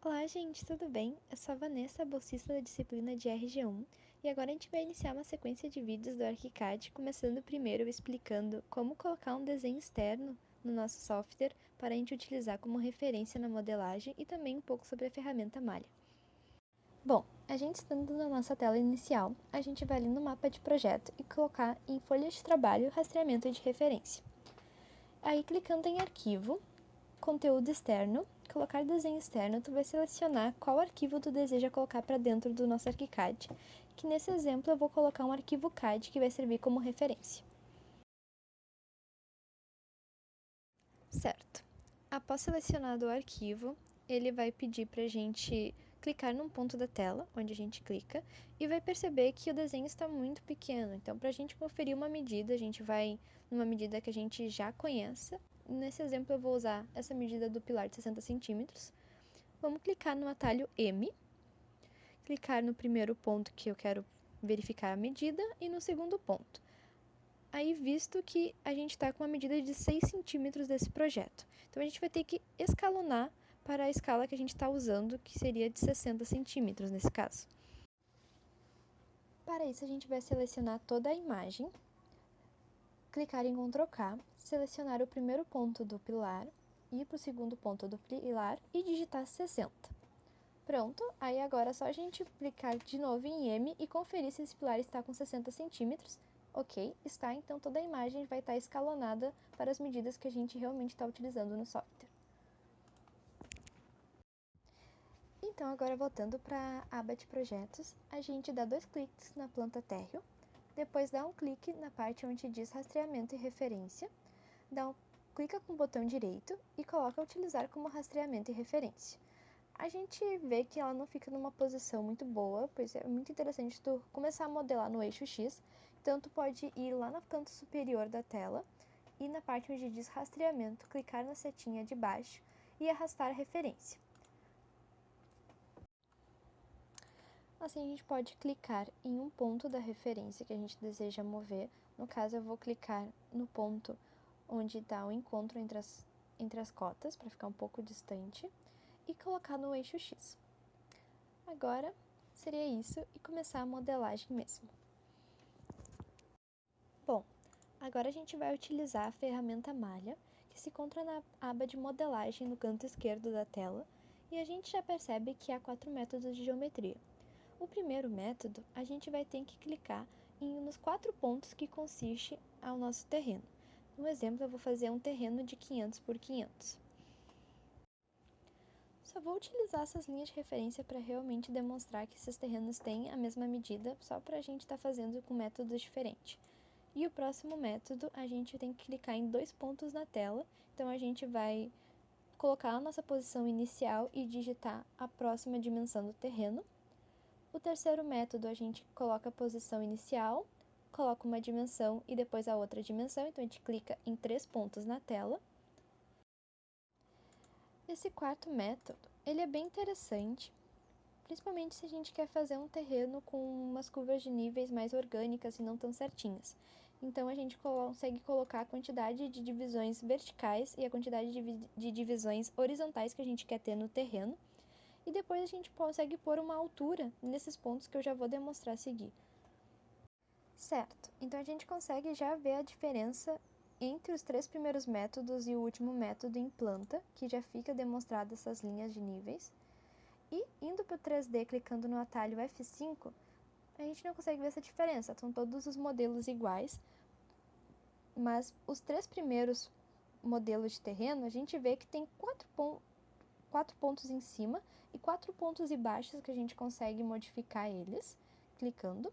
Olá, gente, tudo bem? Eu sou a Vanessa, bolsista da disciplina de RG1, e agora a gente vai iniciar uma sequência de vídeos do ArchiCAD, começando primeiro explicando como colocar um desenho externo no nosso software para a gente utilizar como referência na modelagem e também um pouco sobre a ferramenta Malha. Bom, a gente estando na nossa tela inicial, a gente vai ali no mapa de projeto e colocar em folha de trabalho rastreamento de referência. Aí, clicando em arquivo, conteúdo externo, colocar desenho externo, tu vai selecionar qual arquivo tu deseja colocar para dentro do nosso ArchiCAD, que nesse exemplo eu vou colocar um arquivo CAD que vai servir como referência. Certo. Após selecionado o arquivo, ele vai pedir para a gente clicar num ponto da tela, onde a gente clica, e vai perceber que o desenho está muito pequeno. Então, para a gente conferir uma medida, a gente vai numa medida que a gente já conheça. Nesse exemplo, eu vou usar essa medida do pilar de 60 centímetros. Vamos clicar no atalho M, clicar no primeiro ponto que eu quero verificar a medida e no segundo ponto. Aí, visto que a gente está com uma medida de 6 centímetros desse projeto, então a gente vai ter que escalonar para a escala que a gente está usando, que seria de 60 centímetros nesse caso. Para isso, a gente vai selecionar toda a imagem, clicar em Ctrl K, selecionar o primeiro ponto do pilar, ir para o segundo ponto do pilar e digitar 60. Pronto, aí agora é só a gente clicar de novo em M e conferir se esse pilar está com 60 centímetros. Ok, está, então toda a imagem vai estar escalonada para as medidas que a gente realmente está utilizando no software. Então, agora voltando para a aba de projetos, a gente dá 2 cliques na planta térreo, depois dá um clique na parte onde diz rastreamento e referência, clica com o botão direito e coloca utilizar como rastreamento e referência. A gente vê que ela não fica numa posição muito boa, pois é muito interessante tu começar a modelar no eixo X, então tu pode ir lá no canto superior da tela e na parte onde diz rastreamento, clicar na setinha de baixo e arrastar a referência. Assim, a gente pode clicar em um ponto da referência que a gente deseja mover. No caso, eu vou clicar no ponto onde está o encontro entre as cotas, para ficar um pouco distante, e colocar no eixo X. Agora, seria isso e começar a modelagem mesmo. Bom, agora a gente vai utilizar a ferramenta Malha, que se encontra na aba de modelagem no canto esquerdo da tela, e a gente já percebe que há 4 métodos de geometria. O primeiro método, a gente vai ter que clicar nos 4 pontos que consiste ao nosso terreno. No exemplo, eu vou fazer um terreno de 500 por 500. Só vou utilizar essas linhas de referência para realmente demonstrar que esses terrenos têm a mesma medida, só para a gente estar fazendo com métodos diferentes. E o próximo método, a gente tem que clicar em 2 pontos na tela, então a gente vai colocar a nossa posição inicial e digitar a próxima dimensão do terreno. O terceiro método, a gente coloca a posição inicial, coloca uma dimensão e depois a outra dimensão, então a gente clica em 3 pontos na tela. Esse quarto método, ele é bem interessante, principalmente se a gente quer fazer um terreno com umas curvas de níveis mais orgânicas e não tão certinhas. Então, a gente consegue colocar a quantidade de divisões verticais e a quantidade de divisões horizontais que a gente quer ter no terreno. E depois a gente consegue pôr uma altura nesses pontos que eu já vou demonstrar a seguir. Certo, então a gente consegue já ver a diferença entre os 3 primeiros métodos e o último método em planta, que já fica demonstrado essas linhas de níveis. E indo para o 3D, clicando no atalho F5, a gente não consegue ver essa diferença, são todos os modelos iguais, mas os 3 primeiros modelos de terreno, a gente vê que tem 4 pontos em cima e 4 pontos embaixo que a gente consegue modificar eles, clicando.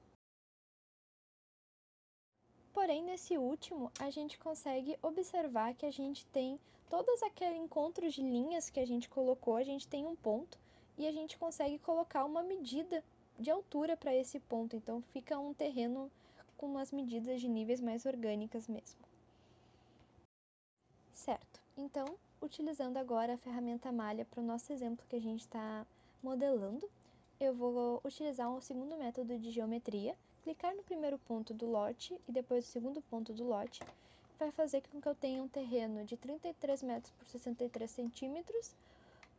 Porém, nesse último, a gente consegue observar que a gente tem todos aqueles encontros de linhas que a gente colocou, a gente tem um ponto e a gente consegue colocar uma medida de altura para esse ponto. Então, fica um terreno com umas medidas de níveis mais orgânicas mesmo. Certo, então, utilizando agora a ferramenta Malha para o nosso exemplo que a gente está modelando, eu vou utilizar o segundo método de geometria, clicar no primeiro ponto do lote e depois o segundo ponto do lote, vai fazer com que eu tenha um terreno de 33 metros por 63 centímetros,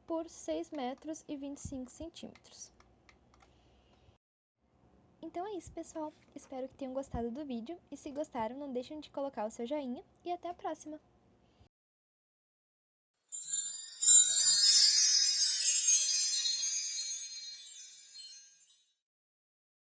por 6 metros e 25 centímetros. Então é isso, pessoal. Espero que tenham gostado do vídeo e se gostaram, não deixem de colocar o seu joinha e até a próxima!